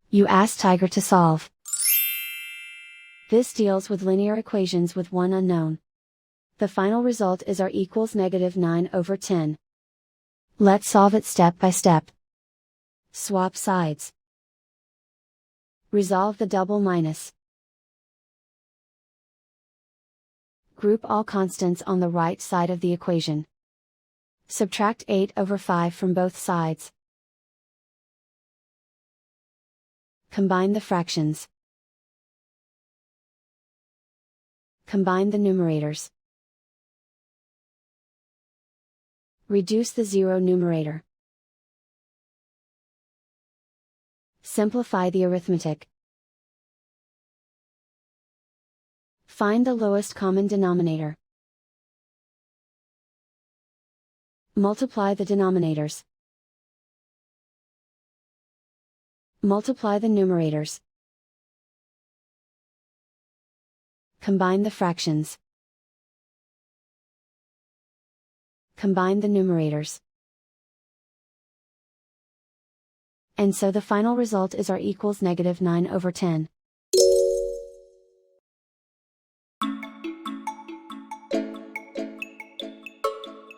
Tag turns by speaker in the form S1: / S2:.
S1: You ask Tiger to solve. This deals with linear equations with one unknown. The final result is r equals -9/10. Let's solve it step by step. Swap sides. Resolve the double minus. Group all constants on the right side of the equation. Subtract 8/5 from both sides. Combine the fractions. Combine the numerators. Reduce the zero numerator. Simplify the arithmetic. Find the lowest common denominator. Multiply the denominators. Multiply the numerators. Combine the fractions. Combine the numerators. And so the final result is r equals -9/10.